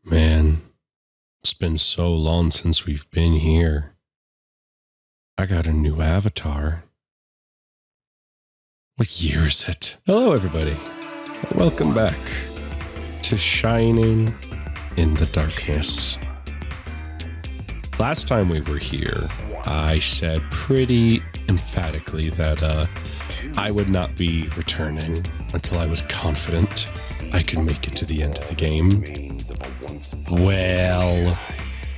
Man, it's been so long since we've been here. I got a new avatar. What year is it? Hello, everybody. Welcome back to Shining in the Darkness. Last time we were here, I said pretty emphatically that I would not be returning until I was confident I could make it to the end of the game. Well,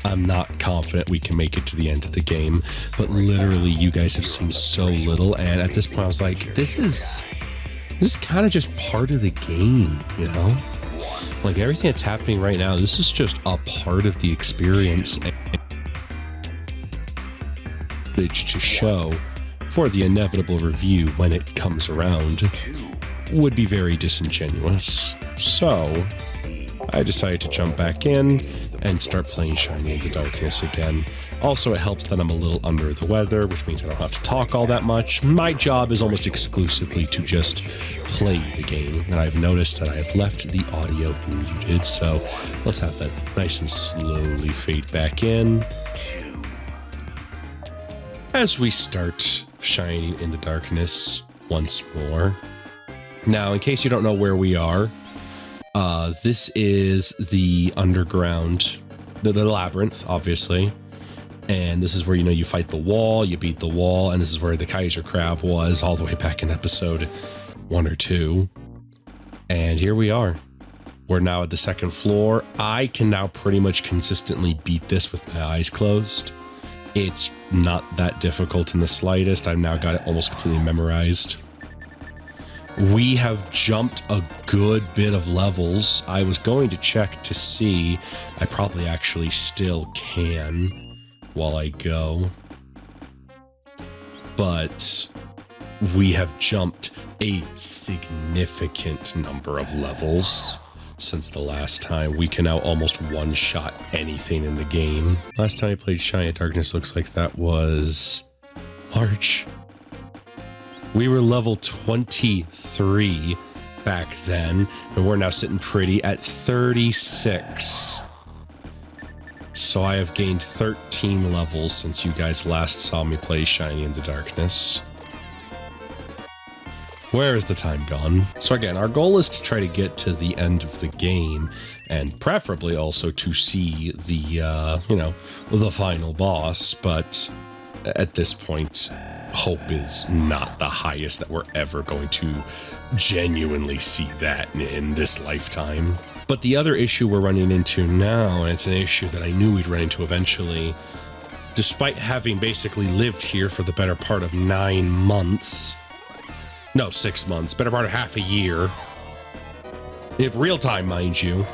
I'm not confident we can make it to the end of the game, but literally you guys have seen so little, and at this point I was like, this is kind of just part of the game, you know? Like everything that's happening right now, this is just a part of the experience to show for the inevitable review when it comes around would be very disingenuous. So I decided to jump back in and start playing Shining in the Darkness again. Also, it helps that I'm a little under the weather, which means I don't have to talk all that much. My job is almost exclusively to just play the game, and I've noticed that I have left the audio muted, so let's have that nice and slowly fade back in as we start Shining in the Darkness once more. Now, in case you don't know where we are, this is the underground, the labyrinth, obviously. And this is where, you fight the wall, you beat the wall, and this is where the Kaiser Crab was all the way back in episode 1 or 2. And here we are. We're now at the second floor. I can now pretty much consistently beat this with my eyes closed. It's not that difficult in the slightest. I've now got it almost completely memorized. We have jumped a good bit of levels. I was going to check to see. I probably actually still can while I go. But we have jumped a significant number of levels since the last time. We can now almost one-shot anything in the game. Last time I played Shining in the Darkness looks like that was March. We were level 23 back then, and we're now sitting pretty at 36. So I have gained 13 levels since you guys last saw me play Shining in the Darkness. Where is the time gone? So again, our goal is to try to get to the end of the game, and preferably also to see the, the final boss, but at this point, hope is not the highest that we're ever going to genuinely see that in this lifetime. But the other issue we're running into now, and it's an issue that I knew we'd run into eventually, despite having basically lived here for the better part of 9 months, no, 6 months, better part of half a year, if real time, mind you,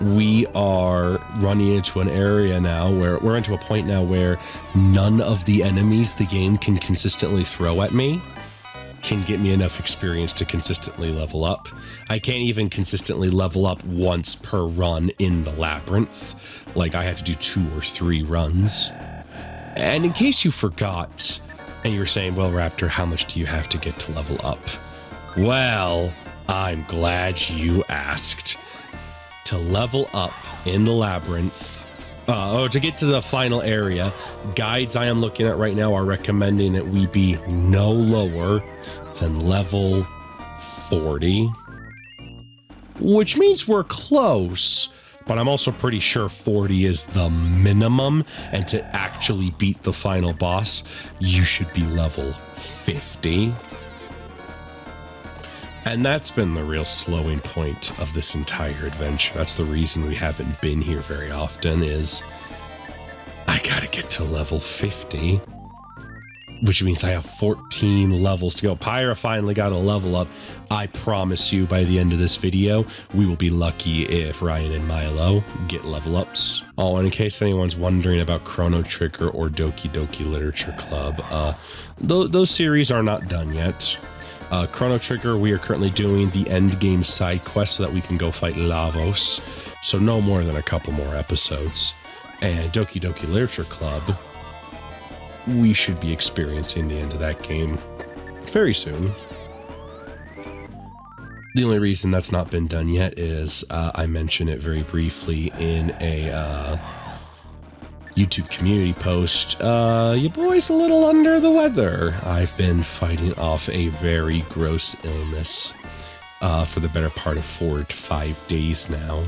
we are running into an area now where we're into a point now where none of the enemies the game can consistently throw at me can get me enough experience to consistently level up. I can't even consistently level up once per run in the labyrinth. Like, I have to do 2 or 3 runs. And in case you forgot, and you're saying, well, Raptor, how much do you have to get to level up? Well, I'm glad you asked. To level up in the labyrinth, to get to the final area, guides I am looking at right now are recommending that we be no lower than level 40, which means we're close, but I'm also pretty sure 40 is the minimum, and to actually beat the final boss, you should be level 50. And that's been the real slowing point of this entire adventure. That's the reason we haven't been here very often, is I gotta get to level 50, which means I have 14 levels to go. Pyra finally got a level up. I promise you by the end of this video, we will be lucky if Ryan and Milo get level ups. Oh, and in case anyone's wondering about Chrono Trigger or Doki Doki Literature Club, those series are not done yet. Chrono Trigger, we are currently doing the end game side quest so that we can go fight Lavos. So no more than a couple more episodes. And Doki Doki Literature Club, we should be experiencing the end of that game very soon. The only reason that's not been done yet is I mention it very briefly in a YouTube community post. Your boy's a little under the weather. I've been fighting off a very gross illness for the better part of 4 to 5 days now.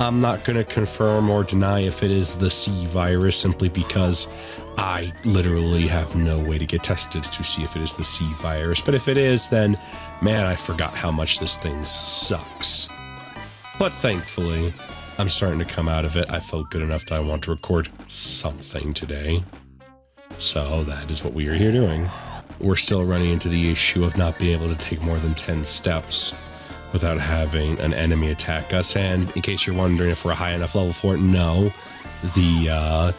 I'm not going to confirm or deny if it is the C virus simply because I literally have no way to get tested to see if it is the C virus. But if it is, then, man, I forgot how much this thing sucks. But thankfully, I'm starting to come out of it. I felt good enough that I want to record something today. So that is what we are here doing. We're still running into the issue of not being able to take more than 10 steps without having an enemy attack us. And in case you're wondering if we're a high enough level for it, no. The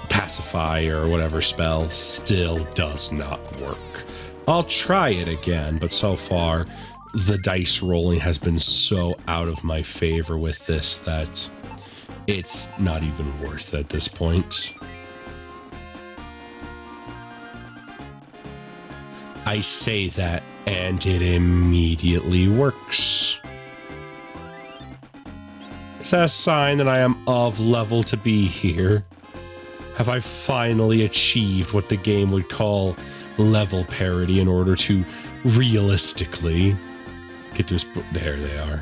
pacify or whatever spell still does not work. I'll try it again, but so far the dice rolling has been so out of my favor with this that it's not even worth it at this point. I say that and it immediately works. Is that a sign that I am of level to be here? Have I finally achieved what the game would call level parity in order to realistically get this? There they are.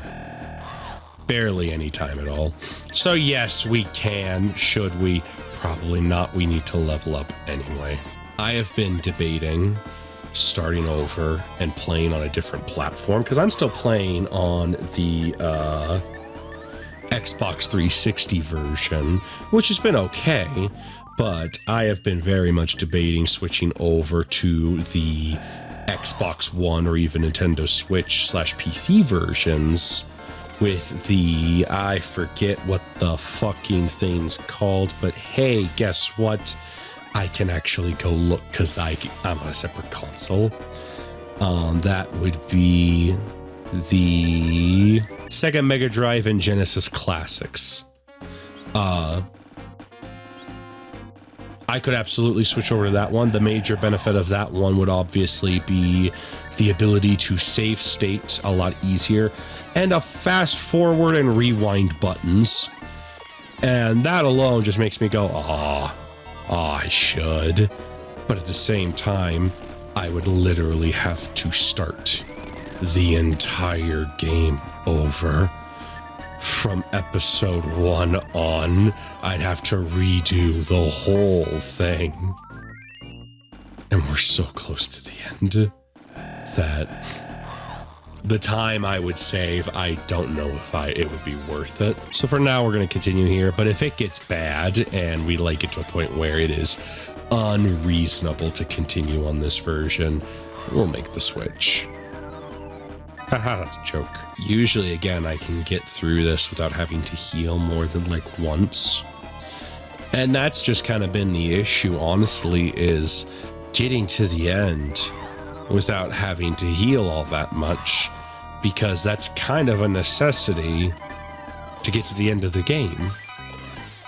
Barely any time at all. So yes, we can. Should we? Probably not. We need to level up anyway. I have been debating starting over and playing on a different platform because I'm still playing on the Xbox 360 version, which has been okay, but I have been very much debating switching over to the Xbox One or even Nintendo Switch / PC versions with the, I forget what the fucking thing's called, but hey, guess what? I can actually go look because I'm on a separate console. That would be the Sega Mega Drive and Genesis Classics. I could absolutely switch over to that one. The major benefit of that one would obviously be the ability to save states a lot easier and a fast forward and rewind buttons. And that alone just makes me go, I should. But at the same time, I would literally have to start the entire game over. From episode 1 on, I'd have to redo the whole thing. And we're so close to the end that the time I would save, I don't know if it would be worth it. So for now, we're going to continue here. But if it gets bad and we like it to a point where it is unreasonable to continue on this version, we'll make the switch. Haha, that's a joke. Usually, again, I can get through this without having to heal more than like once. And that's just kind of been the issue, honestly, is getting to the end without having to heal all that much, because that's kind of a necessity to get to the end of the game.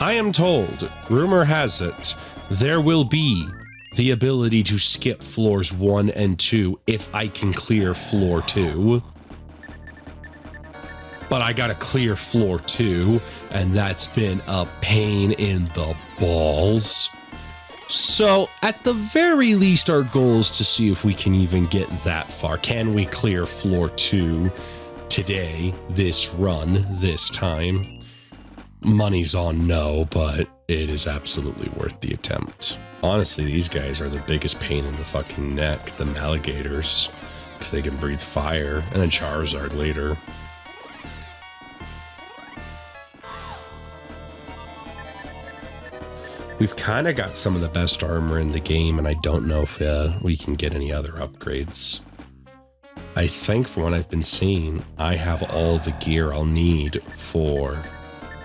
I am told, rumor has it, there will be the ability to skip floors 1 and 2 if I can clear floor 2. But I gotta clear floor 2, and that's been a pain in the balls. So, at the very least, our goal is to see if we can even get that far. Can we clear floor 2 today, this run, this time? Money's on no, but it is absolutely worth the attempt. Honestly, these guys are the biggest pain in the fucking neck, the Alligators, because they can breathe fire, and then Charizard later. We've kind of got some of the best armor in the game, and I don't know if we can get any other upgrades. I think from what I've been seeing, I have all the gear I'll need for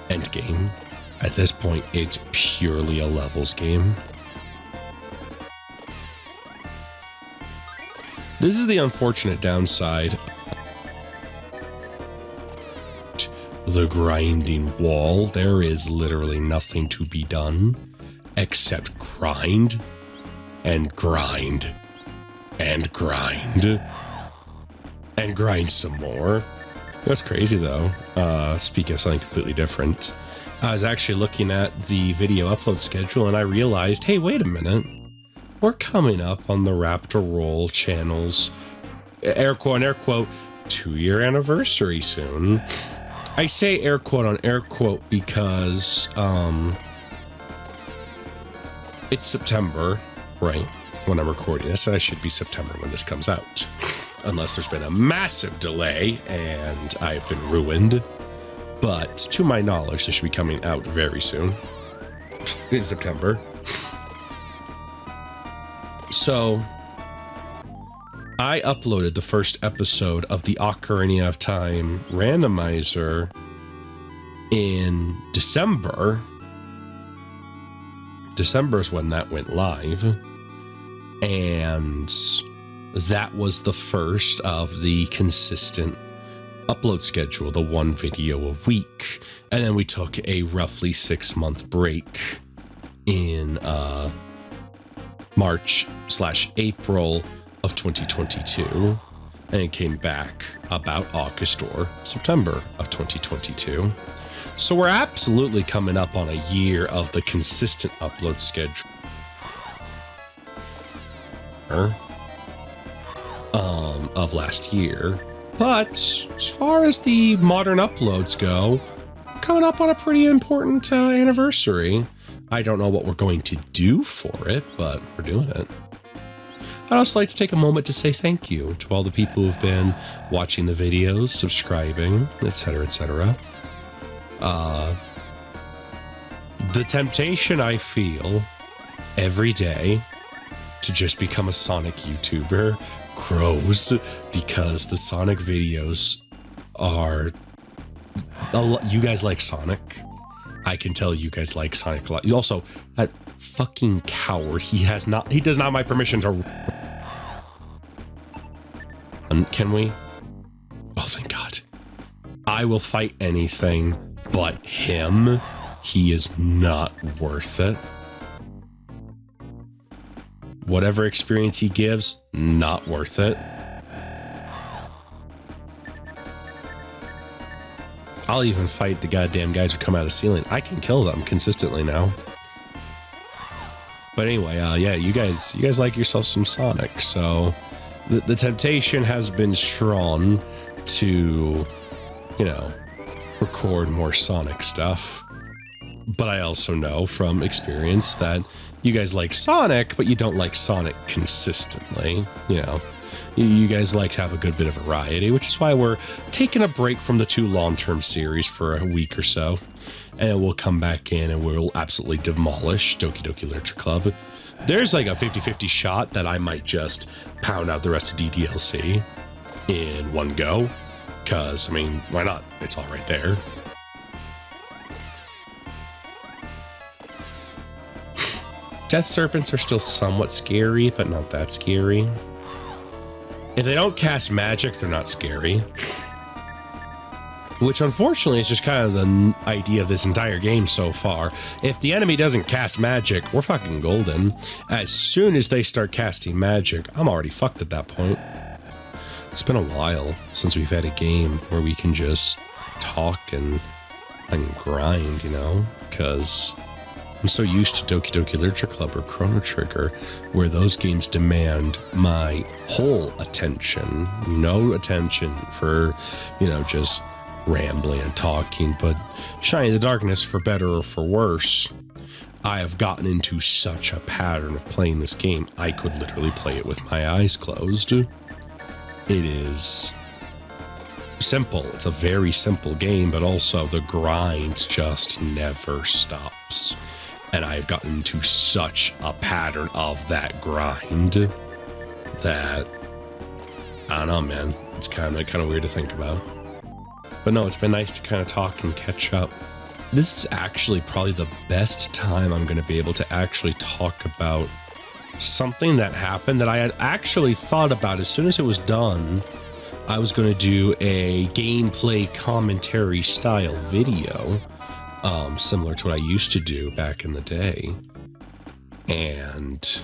endgame. At this point, it's purely a levels game. This is the unfortunate downside. The grinding wall. There is literally nothing to be done except grind and grind and grind and grind some more. That's crazy though. Speaking of something completely different, I was actually looking at the video upload schedule and I realized, hey, wait a minute. We're coming up on the Raptor Roll channel's air quote 2-year anniversary soon. I say air quote on air quote because it's September, right? When I'm recording this, and it should be September when this comes out. Unless there's been a massive delay and I've been ruined. But to my knowledge, this should be coming out very soon. In September. So, I uploaded the first episode of the Ocarina of Time randomizer in December. December is when that went live. And that was the first of the consistent upload schedule, the one video a week. And then we took a roughly 6-month break in March/April of 2022, and it came back about August or September of 2022. So we're absolutely coming up on a year of the consistent upload schedule of last year. But as far as the modern uploads go, we're coming up on a pretty important anniversary. I don't know what we're going to do for it, but we're doing it. I'd also like to take a moment to say thank you to all the people who've been watching the videos, subscribing, etc., etc. The temptation I feel every day to just become a Sonic YouTuber grows because the Sonic videos are a lot. You guys like Sonic. I can tell you guys like Sonic a lot. Also, that fucking coward, he does not have my permission to... Can we? Oh, thank God. I will fight anything but him. He is not worth it. Whatever experience he gives, not worth it. I'll even fight the goddamn guys who come out of the ceiling. I can kill them consistently now. But anyway, yeah, you guys like yourself some Sonic, so the temptation has been strong to, you know, record more Sonic stuff. But I also know from experience that you guys like Sonic, but you don't like Sonic consistently, you know. You guys like to have a good bit of variety, which is why we're taking a break from the 2 long-term series for a week or so. And we'll come back in and we'll absolutely demolish Doki Doki Literature Club. There's like a 50-50 shot that I might just pound out the rest of DDLC in one go. Because, I mean, why not? It's all right there. Death Serpents are still somewhat scary, but not that scary. If they don't cast magic, they're not scary. Which, unfortunately, is just kind of the idea of this entire game so far. If the enemy doesn't cast magic, we're fucking golden. As soon as they start casting magic, I'm already fucked at that point. It's been a while since we've had a game where we can just talk and grind, you know? Because I'm so used to Doki Doki Literature Club or Chrono Trigger, where those games demand my whole attention. No attention for, you know, just rambling and talking, but Shine in the Darkness, for better or for worse, I have gotten into such a pattern of playing this game, I could literally play it with my eyes closed. It is simple. It's a very simple game, but also the grind just never stops. And I've gotten into such a pattern of that grind that, I don't know, man. It's kind of weird to think about. But no, it's been nice to kind of talk and catch up. This is actually probably the best time I'm going to be able to actually talk about something that happened that I had actually thought about as soon as it was done. I was going to do a gameplay commentary style video, similar to what I used to do back in the day. And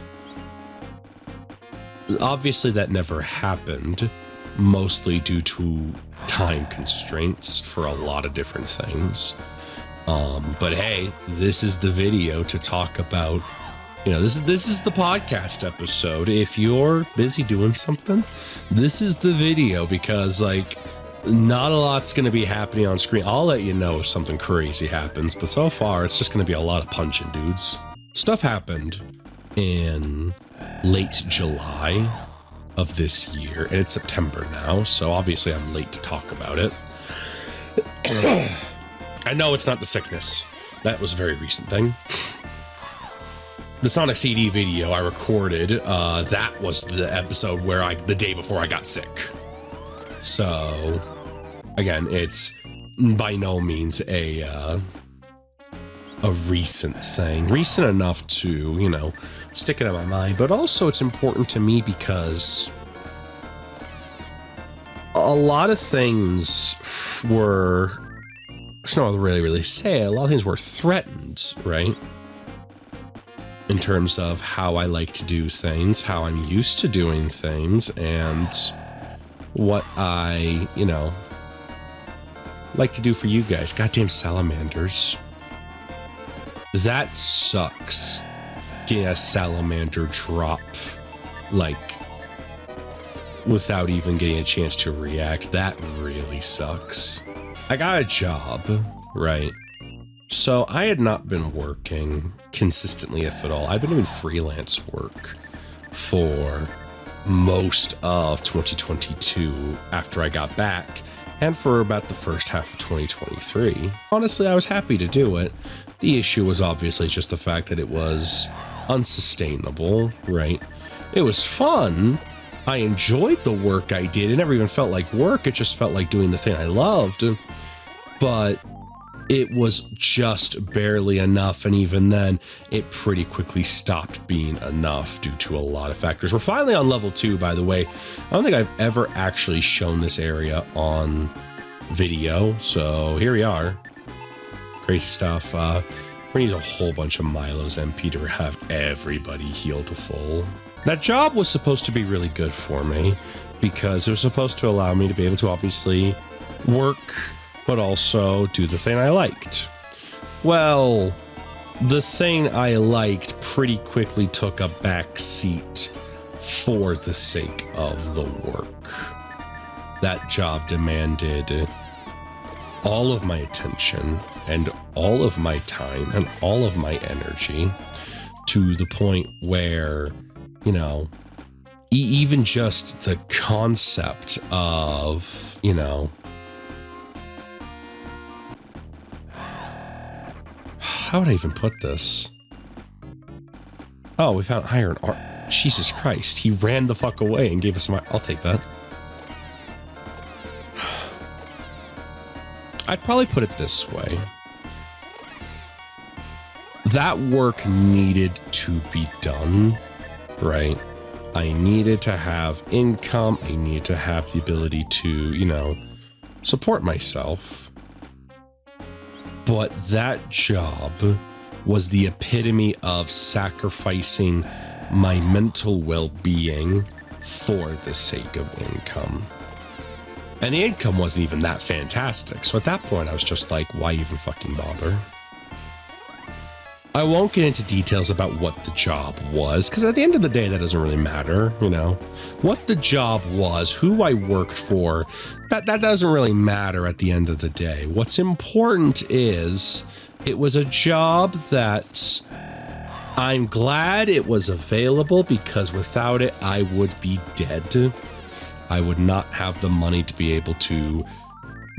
obviously that never happened. mostly due to time constraints for a lot of different things. But hey, this is the video to talk about, this is the podcast episode. If you're busy doing something, this is the video, because like not a lot's going to be happening on screen. I'll let you know if something crazy happens, but so far it's just going to be a lot of punching dudes. Stuff happened in late July of this year, and it's September now, so obviously I'm late to talk about it. I know it's not the sickness. That was a very recent thing. The Sonic CD video I recorded, that was the episode where the day before I got sick. So, again, it's by no means a recent thing. Recent enough to, stick it in my mind, but also it's important to me because a lot of things were, there's no other really say, a lot of things were threatened, right? In terms of how I like to do things, how I'm used to doing things, and what I, like to do for you guys. Goddamn salamanders. That sucks. Getting a salamander drop, like, without even getting a chance to react. That really sucks. I got a job, right? So I had not been working consistently, if at all. I've been doing freelance work for most of 2022 after I got back, and for about the first half of 2023. Honestly, I was happy to do it. The issue was obviously just the fact that it was unsustainable, right? It was fun. I enjoyed the work I did. It never even felt like work. It just felt like doing the thing I loved. But it was just barely enough, and even then, it pretty quickly stopped being enough due to a lot of factors. We're finally on level 2, by the way. I don't think I've ever actually shown this area on video, so here we are. Crazy stuff. We're gonna use a whole bunch of Milo's MP to have everybody heal to full. That job was supposed to be really good for me, because it was supposed to allow me to be able to obviously work, but also do the thing I liked. Well, the thing I liked pretty quickly took a back seat for the sake of the work. That job demanded all of my attention and all of my time and all of my energy, to the point where, even just the concept of, how would I even put this? Oh, we found iron armor. Jesus Christ, he ran the fuck away and gave us my... I'll take that. I'd probably put it this way. That work needed to be done, right? I needed to have income. I needed to have the ability to, support myself. But that job was the epitome of sacrificing my mental well-being for the sake of income. And the income wasn't even that fantastic. So at that point, I was just like, why even fucking bother? I won't get into details about what the job was, because at the end of the day, that doesn't really matter, What the job was, who I worked for, that doesn't really matter at the end of the day. What's important is it was a job that I'm glad it was available, because without it, I would be dead. I would not have the money to be able to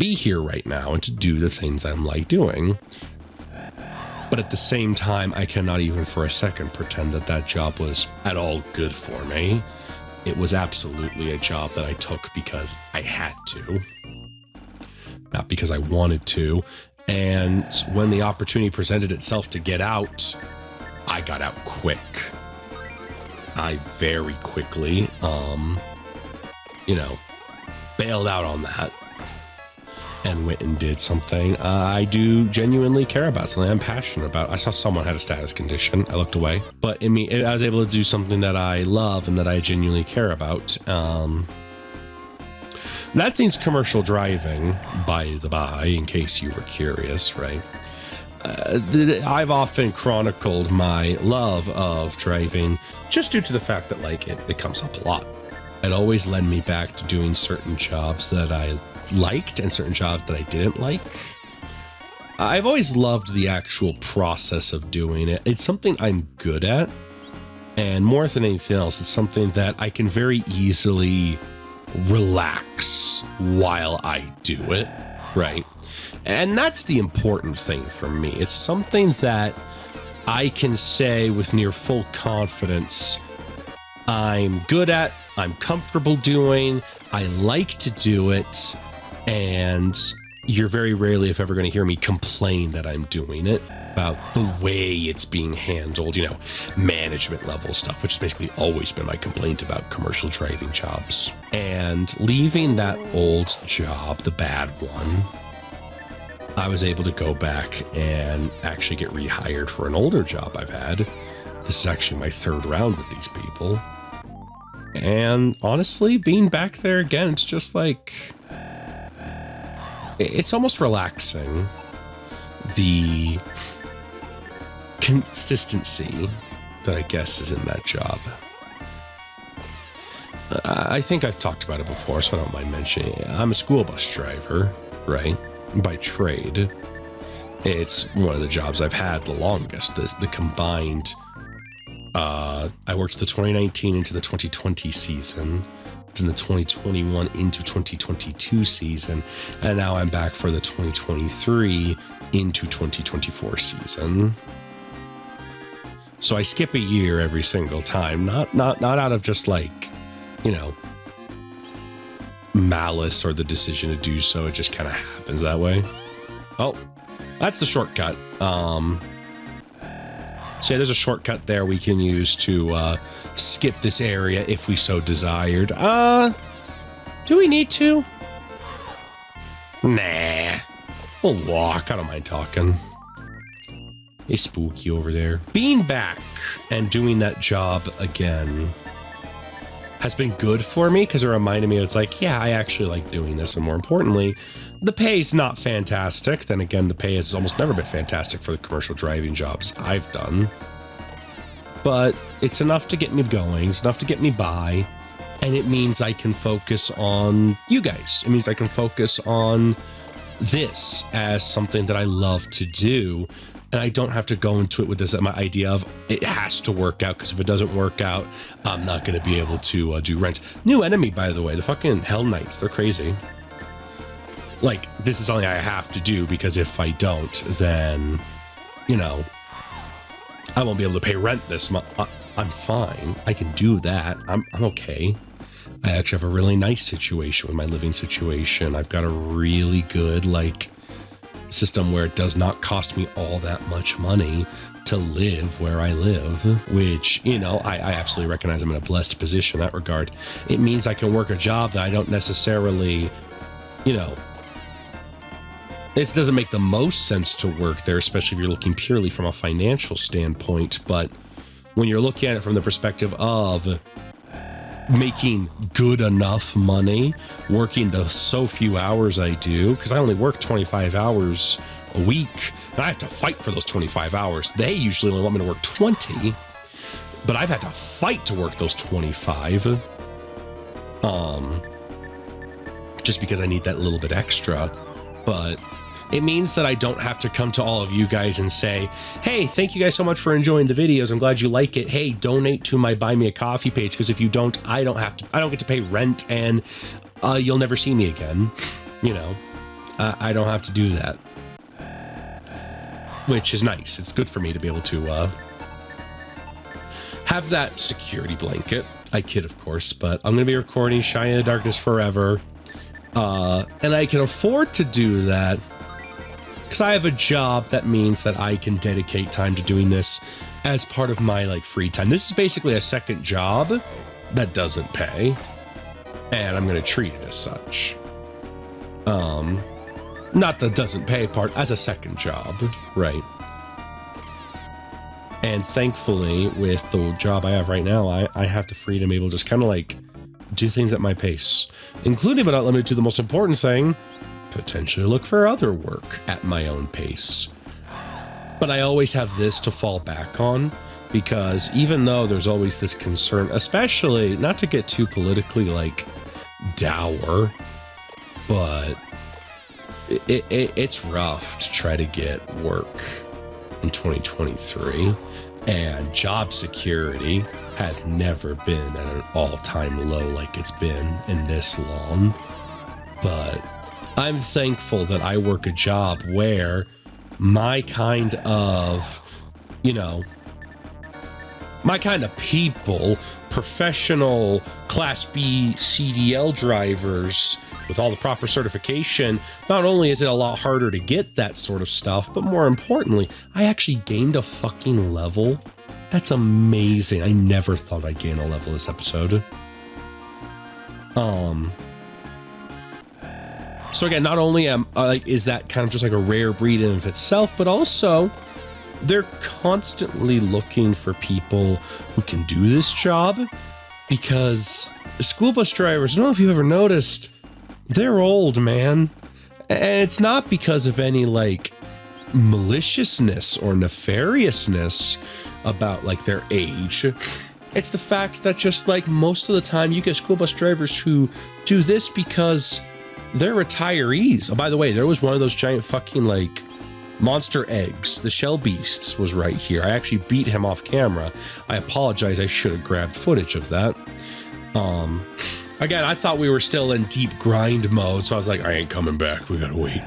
be here right now and to do the things I'm like doing. But at the same time, I cannot even for a second pretend that that job was at all good for me. It was absolutely a job that I took because I had to, not because I wanted to. And when the opportunity presented itself to get out, I got out quick. I very quickly, bailed out on that and went and did something I do genuinely care about, something I'm passionate about. I saw someone had a status condition. I looked away, but I was able to do something that I love and that I genuinely care about. That thing's commercial driving, by the by, in case you were curious, right? I've often chronicled my love of driving just due to the fact that, like, it comes up a lot. It always led me back to doing certain jobs that I liked and certain jobs that I didn't like. I've always loved the actual process of doing it. It's something I'm good at, and more than anything else, it's something that I can very easily relax while I do it, right? And that's the important thing for me. It's something that I can say with near full confidence I'm good at, I'm comfortable doing, I like to do it, and you're very rarely, if ever, going to hear me complain that I'm doing it about the way it's being handled, you know, management level stuff, which has basically always been my complaint about commercial driving jobs. And leaving that old job, the bad one, I was able to go back and actually get rehired for an older job I've had. This is actually my third round with these people. And honestly, being back there again, it's just like, it's almost relaxing. The consistency that I guess is in that job. I think I've talked about it before, so I don't mind mentioning it. I'm a school bus driver, right? By trade. It's one of the jobs I've had the longest. The combined, I worked the 2019 into the 2020 season, then the 2021 into 2022 season, and now I'm back for the 2023 into 2024 season. So I skip a year every single time, not out of just like, you know, malice or the decision to do so. It just kind of happens that way. Oh, that's the shortcut. So yeah, there's a shortcut there we can use to skip this area if we so desired. Do we need to? Nah, we'll walk. I don't mind talking. It's spooky over there. Being back and doing that job again has been good for me because it reminded me, it's like, yeah, I actually like doing this. And more importantly, the pay's not fantastic. Then again, the pay has almost never been fantastic for the commercial driving jobs I've done. But it's enough to get me going. It's enough to get me by. And it means I can focus on you guys. It means I can focus on this as something that I love to do. And I don't have to go into it with this my idea of it has to work out, because if it doesn't work out, I'm not going to be able to do rent. New enemy, by the way, the fucking Hell Knights, they're crazy. Like, this is something I have to do, because if I don't, then, you know, I won't be able to pay rent this month. I'm fine. I can do that. I'm okay. I actually have a really nice situation with my living situation. I've got a really good, like, system where it does not cost me all that much money to live where I live, which, you know, I absolutely recognize I'm in a blessed position in that regard. It means I can work a job that I don't necessarily, you know, it doesn't make the most sense to work there, especially if you're looking purely from a financial standpoint. But when you're looking at it from the perspective of making good enough money, working the so few hours I do, because I only work 25 hours a week, and I have to fight for those 25 hours. They usually only want me to work 20, but I've had to fight to work those 25, just because I need that little bit extra. But it means that I don't have to come to all of you guys and say, hey, thank you guys so much for enjoying the videos. I'm glad you like it. Hey, donate to my Buy Me a Coffee page, because if you don't, I don't get to pay rent, and you'll never see me again. You know, I don't have to do that, which is nice. It's good for me to be able to have that security blanket. I kid, of course, but I'm going to be recording Shine in the Darkness forever. And I can afford to do that because I have a job that means that I can dedicate time to doing this as part of my, like, free time. This is basically a second job that doesn't pay, and I'm going to treat it as such. Not the doesn't pay part, as a second job, right? And thankfully, with the job I have right now, I have the freedom able to just kind of like do things at my pace, including but not limited to the most important thing, potentially look for other work at my own pace. But I always have this to fall back on, because even though there's always this concern, especially not to get too politically like dour, but it's rough to try to get work in 2023, and job security has never been at an all-time low like it's been in this long. But I'm thankful that I work a job where my kind of, my kind of people, professional Class B CDL drivers with all the proper certification, not only is it a lot harder to get that sort of stuff, but more importantly, I actually gained a fucking level. That's amazing. I never thought I'd gain a level this episode. So again, not only is that kind of just like a rare breed in of itself, but also they're constantly looking for people who can do this job, because school bus drivers, I don't know if you've ever noticed, they're old, man. And it's not because of any like maliciousness or nefariousness about like their age. It's the fact that just like most of the time you get school bus drivers who do this because they're retirees. Oh, by the way, there was one of those giant fucking like monster eggs. The shell beasts was right here. I actually beat him off camera. I apologize. I should have grabbed footage of that. Again, I thought we were still in deep grind mode, so I was like, I ain't coming back. We gotta wait.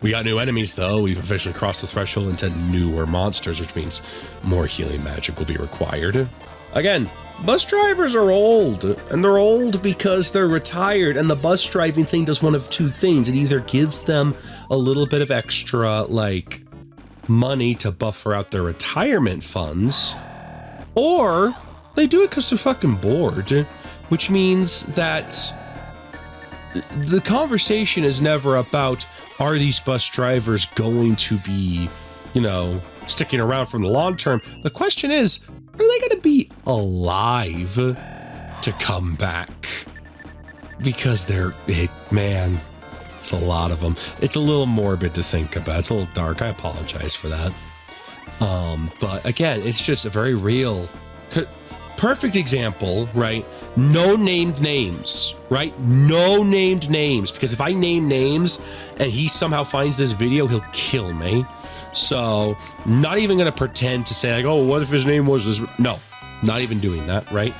We got new enemies, though. We've officially crossed the threshold into newer monsters, which means more healing magic will be required. Again, bus drivers are old, and they're old because they're retired, and the bus driving thing does one of two things. It either gives them a little bit of extra, like, money to buffer out their retirement funds, or they do it because they're fucking bored, which means that the conversation is never about, are these bus drivers going to be, sticking around for the long term? The question is, are they going to be alive to come back? Because man, it's a lot of them. It's a little morbid to think about. It's a little dark. I apologize for that. But again, it's just a very real, perfect example, right? No named names, right? No named names, because if I name names and he somehow finds this video, he'll kill me. So not even going to pretend to say like, oh, what if his name was this? No, not even doing that, right?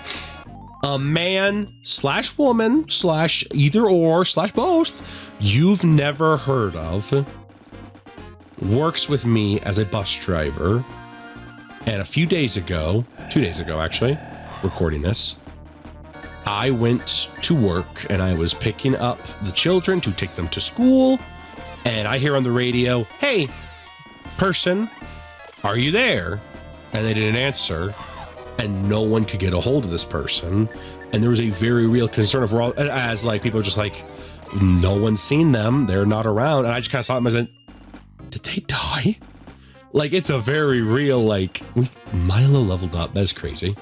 A man / woman / either or / both you've never heard of works with me as a bus driver. And a few days ago, 2 days ago, actually, recording this, I went to work and I was picking up the children to take them to school. And I hear on the radio, hey, person, are you there? And they didn't answer. And no one could get a hold of this person. And there was a very real concern of, as like people are just like, no one's seen them. They're not around. And I just kind of saw them and I said, did they die? Like, it's a very real, like, Milo leveled up. That's crazy.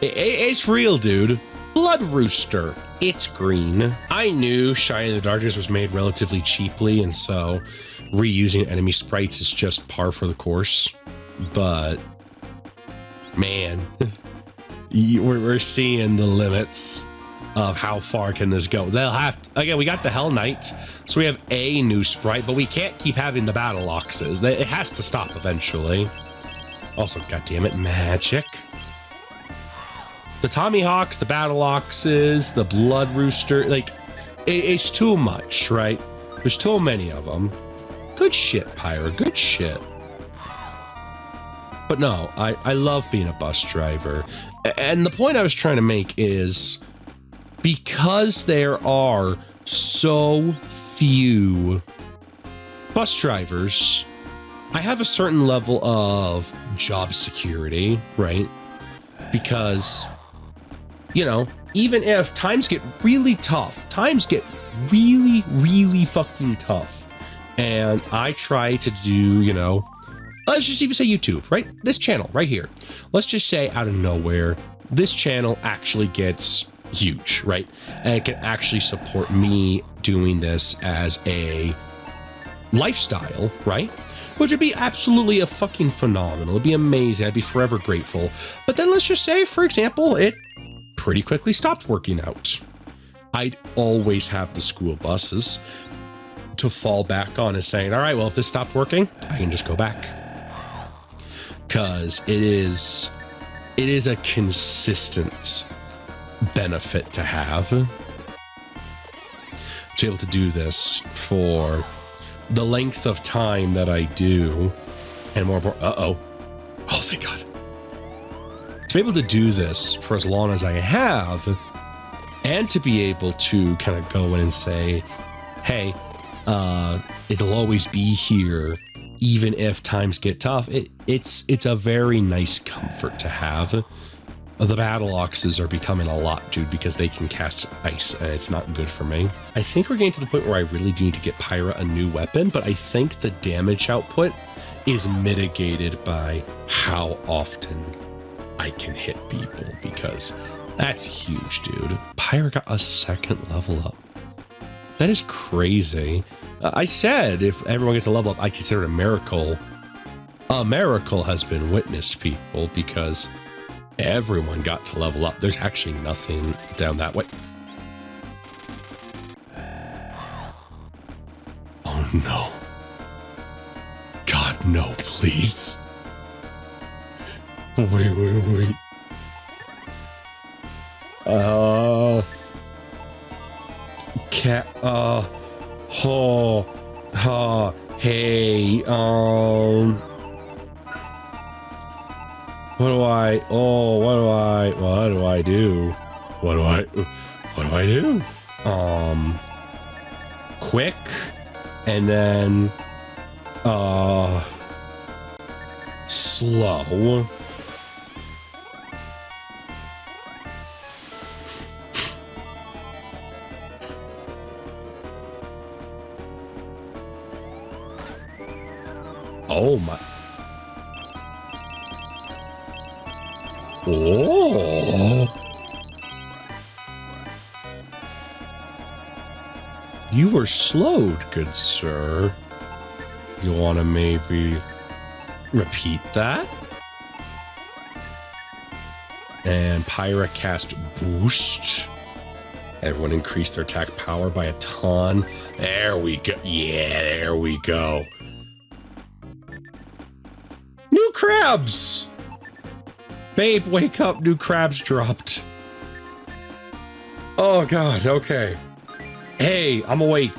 It's real, dude. Blood Rooster. It's green. I knew Shine in the Darkness was made relatively cheaply, and so reusing enemy sprites is just par for the course. But, man, we're seeing the limits of how far can this go. They'll have to, again, we got the Hell Knight, so we have a new sprite, but we can't keep having the battle oxes. It has to stop eventually. Also, goddammit, magic. The Tommy Hawks, the battle oxes, the Blood Rooster, like, it's too much, right? There's too many of them. Good shit, Pyra, good shit. But no, I love being a bus driver. And the point I was trying to make is, because there are so few bus drivers, I have a certain level of job security, right? Because, even if times get really tough, really fucking tough, and I try to do, let's just even say YouTube, right? This channel right here. Let's just say out of nowhere, this channel actually gets huge, right? And it can actually support me doing this as a lifestyle, right? Which would be absolutely a fucking phenomenal. It'd be amazing. I'd be forever grateful. But then let's just say, for example, it pretty quickly stopped working out. I'd always have the school buses to fall back on and saying, all right, well, if this stopped working, I can just go back. Because it is a consistent benefit to have. To be able to do this for the length of time that I do, and more important, oh, thank God. To be able to do this for as long as I have, and to be able to kind of go in and say, hey, it'll always be here, even if times get tough. It's a very nice comfort to have. The battle oxes are becoming a lot, dude, because they can cast ice, and it's not good for me. I think we're getting to the point where I really do need to get Pyra a new weapon, but I think the damage output is mitigated by how often I can hit people, because that's huge, dude. Pyra got a 2nd level up. That is crazy. I said if everyone gets a level up, I consider it a miracle. A miracle has been witnessed, people, because everyone got to level up. There's actually nothing down that way. Oh no. God, no, please. Wait. Cat, hey, what do I do? Quick, and then, slow. Oh my. Oh. You were slowed, good sir. You want to maybe repeat that? And Pyra cast boost. Everyone increased their attack power by a ton. There we go. Yeah, there we go. New crabs! Babe, wake up, new crabs dropped. Oh god, okay. Hey, I'm awake.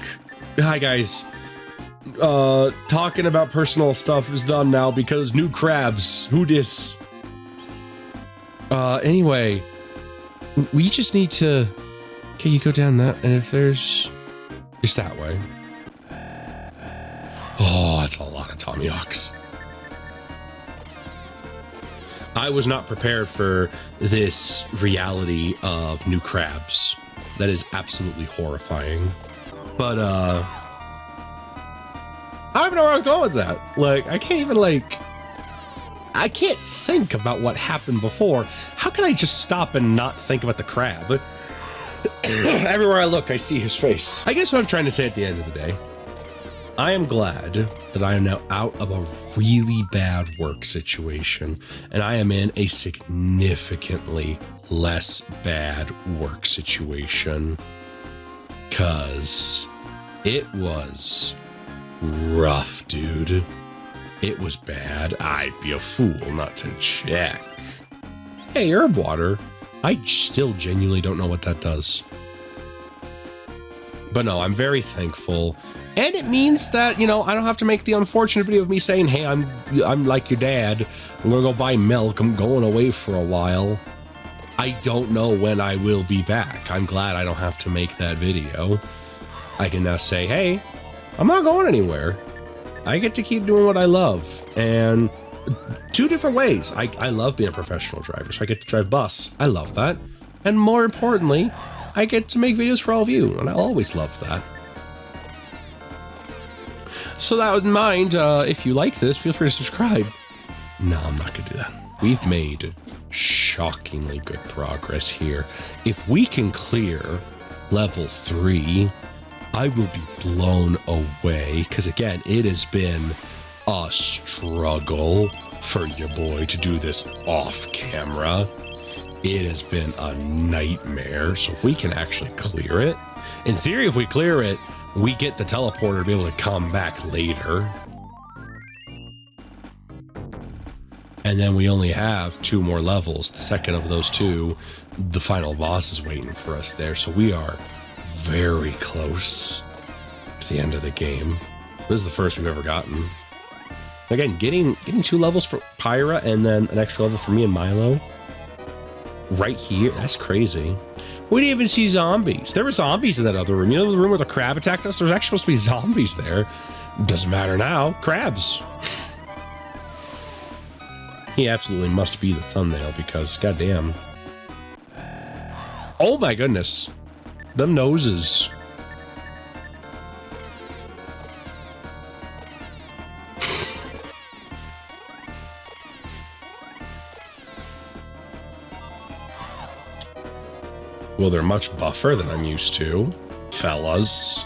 Hi guys. Talking about personal stuff is done now because new crabs. Who dis? Anyway, we just need to... Okay, you go down that, and if there's... It's that way. Oh, that's a lot of Tommy Hawks. I was not prepared for this reality of new crabs. That is absolutely horrifying. But, I don't even know where I was going with that. Like, I can't even, like... I can't think about what happened before. How can I just stop and not think about the crab? Everywhere I look, I see his face. I guess what I'm trying to say at the end of the day, I am glad that I am now out of a really bad work situation, and I am in a significantly less bad work situation, because it was rough, dude. It was bad. I'd be a fool not to check. Hey, herb water. I still genuinely don't know what that does. But no, I'm very thankful. And it means that, you know, I don't have to make the unfortunate video of me saying, hey, I'm like your dad. I'm gonna go buy milk. I'm going away for a while. I don't know when I will be back. I'm glad I don't have to make that video. I can now say, hey, I'm not going anywhere. I get to keep doing what I love. And two different ways. I love being a professional driver, so I get to drive bus. I love that. And more importantly, I get to make videos for all of you, and I'll always love that. So that in mind, if you like this, feel free to subscribe. No, I'm not gonna do that. We've made shockingly good progress here. If we can clear level 3, I will be blown away. Because again, it has been a struggle for your boy to do this off camera. It has been a nightmare. So if we can actually clear it, in theory, if we clear it, we get the teleporter to be able to come back later. And then we only have 2 more levels. The second of those 2, the final boss is waiting for us there. So we are very close to the end of the game. This is the first we've ever gotten. Again, getting 2 levels for Pyra and then an extra level for me and Milo. Right here. That's crazy. We didn't even see zombies. There were zombies in that other room. You know the room where the crab attacked us? There was actually supposed to be zombies there. Doesn't matter now. Crabs. He absolutely must be the thumbnail because, goddamn. Oh my goodness. Them noses. Well, they're much buffer than I'm used to, fellas.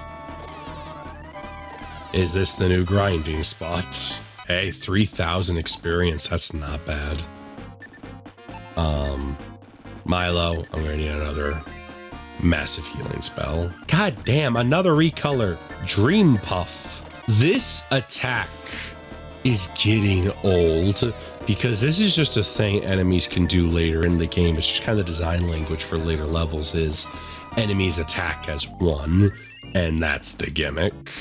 Is this the new grinding spot? Hey, 3,000 experience. That's not bad. Milo, I'm gonna need another massive healing spell. God damn, another recolor. Dream Puff. This attack is getting old because this is just a thing enemies can do later in the game. It's just kind of the design language for later levels is enemies attack as 1, and that's the gimmick.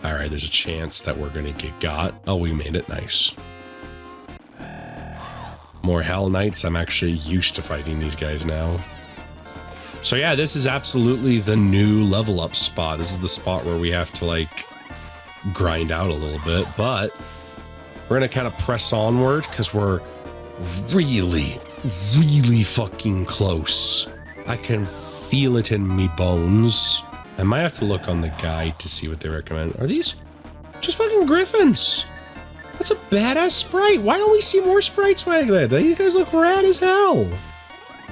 All right, there's a chance that we're going to get got. Oh, we made it. Nice. More Hell Knights. I'm actually used to fighting these guys now. So yeah, this is absolutely the new level up spot. This is the spot where we have to like grind out a little bit, but we're going to kind of press onward because we're really, really fucking close. I can feel it in me bones. I might have to look on the guide to see what they recommend. Are these just fucking griffins? That's a badass sprite. Why don't we see more sprites like that? These guys look rad as hell.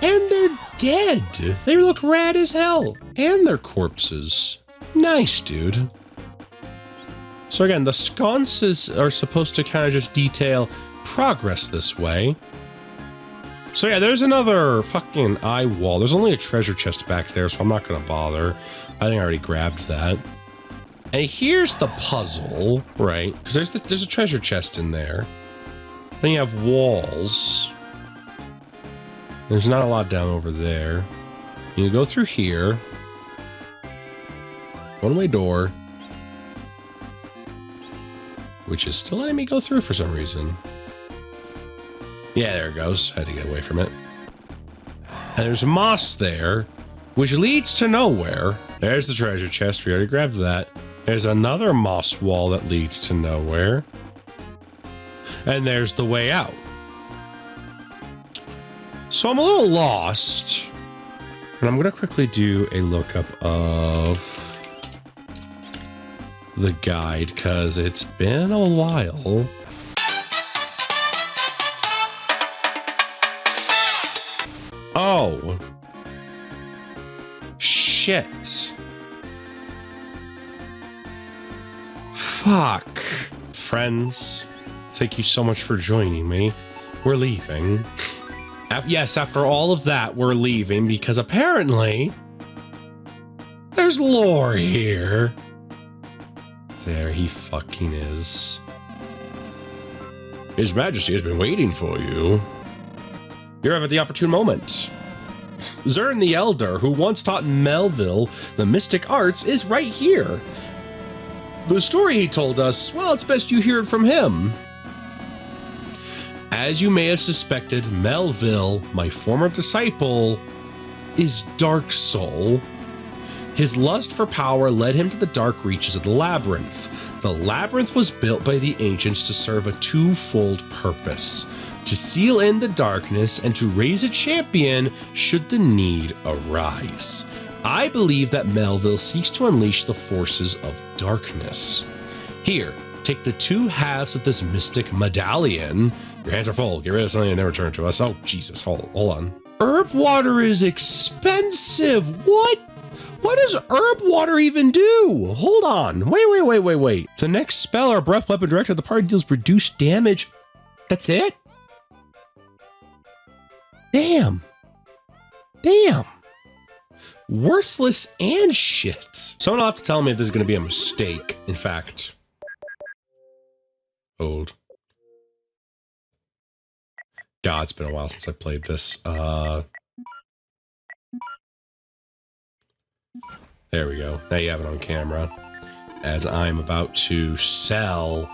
And they're dead. They look rad as hell. And they're corpses. Nice, dude. So again, the sconces are supposed to kind of just detail progress this way. So yeah, there's another fucking eye wall. There's only a treasure chest back there, so I'm not going to bother. I think I already grabbed that. And here's the puzzle, right? Because there's a treasure chest in there. Then you have walls. There's not a lot down over there. You go through here. One-way door. Which is still letting me go through for some reason. Yeah, there it goes. I had to get away from it. And there's moss there, which leads to nowhere. There's the treasure chest. We already grabbed that. There's another moss wall that leads to nowhere. And there's the way out. So I'm a little lost. And I'm going to quickly do a lookup of the guide because it's been a while. Oh. Shit. Fuck. Friends, thank you so much for joining me. We're leaving. Yes, after all of that, we're leaving because apparently there's lore here. There he fucking is. His Majesty has been waiting for you. You're at the opportune moment. Zern the Elder, who once taught Melville the mystic arts, is right here. The story he told us, well, it's best you hear it from him. As you may have suspected, Melville, my former disciple, is Dark Soul. His lust for power led him to the dark reaches of the labyrinth. The labyrinth was built by the ancients to serve a twofold purpose: to seal in the darkness and to raise a champion should the need arise. I believe that Melville seeks to unleash the forces of darkness. Here, take the two halves of this mystic medallion. Your hands are full. Get rid of something and never return to us. Oh, Jesus. Hold on. Herb water is expensive. What? What does herb water even do? Hold on. Wait. The next spell, our breath weapon director of the party deals reduced damage. That's it? Damn. Worthless and shit. Someone will have to tell me if this is going to be a mistake. In fact. Hold. God, it's been a while since I played this. There we go. Now you have it on camera. As I'm about to sell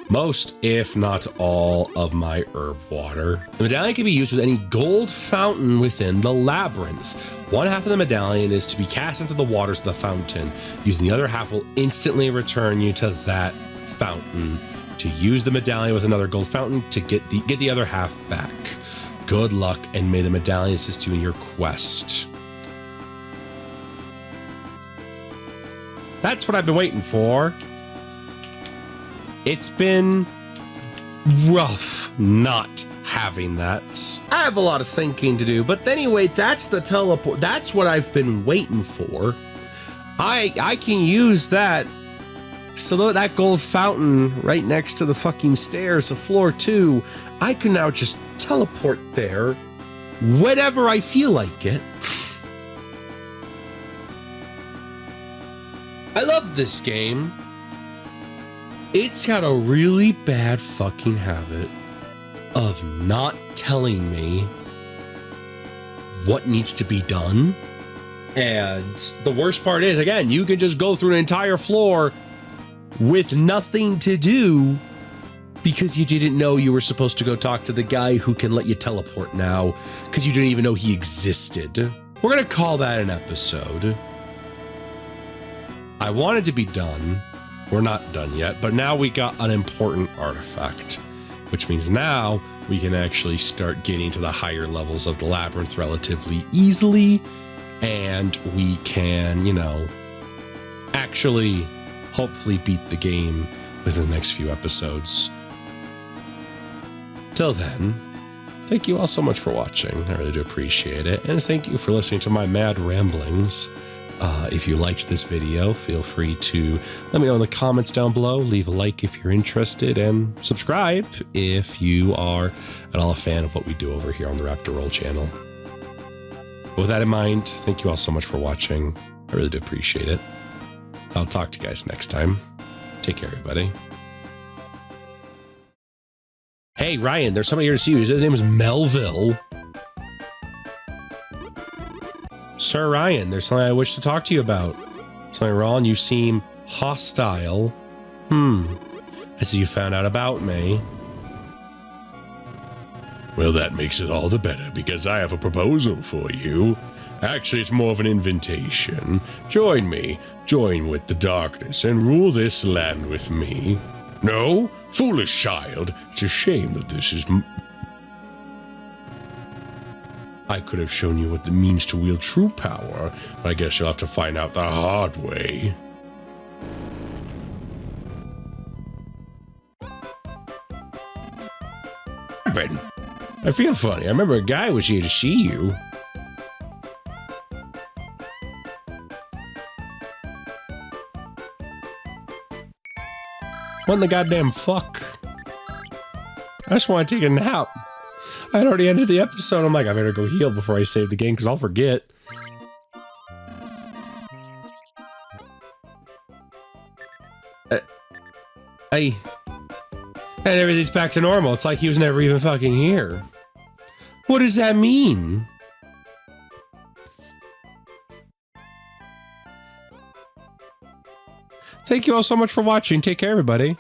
most, if not all, of my herb water. The medallion can be used with any gold fountain within the labyrinth. One half of the medallion is to be cast into the waters of the fountain. Using the other half will instantly return you to that fountain. To use the medallion with another gold fountain to get the other half back. Good luck, and may the medallion assist you in your quest. That's what I've been waiting for. It's been rough not having that. I have a lot of thinking to do, but anyway, that's the teleport. That's what I've been waiting for. I can use that. So that gold fountain right next to the fucking stairs, the floor 2, I can now just teleport there whenever I feel like it. I love this game. It's got a really bad fucking habit of not telling me what needs to be done. And the worst part is, again, you can just go through an entire floor with nothing to do because you didn't know you were supposed to go talk to the guy who can let you teleport now because you didn't even know he existed. We're going to call that an episode. I wanted to be done. We're not done yet, but now we got an important artifact, which means now we can actually start getting to the higher levels of the labyrinth relatively easily, and we can, you know, actually hopefully beat the game within the next few episodes. Till then, thank you all so much for watching. I really do appreciate it. And thank you for listening to my mad ramblings. If you liked this video, feel free to let me know in the comments down below. Leave a like if you're interested, and subscribe if you are at all a fan of what we do over here on the Raptor Roll channel. With that in mind, thank you all so much for watching. I really do appreciate it. I'll talk to you guys next time. Take care, everybody. Hey, Ryan, there's somebody here to see you. His name is Melville. Sir Ryan, there's something I wish to talk to you about. Something wrong? You seem hostile. I see you found out about me. Well, that makes it all the better, because I have a proposal for you. Actually, it's more of an invitation. Join me. Join with the darkness and rule this land with me. No? Foolish child. It's a shame that this is... I could have shown you what it means to wield true power, but I guess you'll have to find out the hard way. Ben, I feel funny. I remember a guy was here to see you. What in the goddamn fuck? I just want to take a nap. I had already ended the episode. I'm like, I better go heal before I save the game because I'll forget. And everything's back to normal. It's like he was never even fucking here. What does that mean? Thank you all so much for watching. Take care, everybody.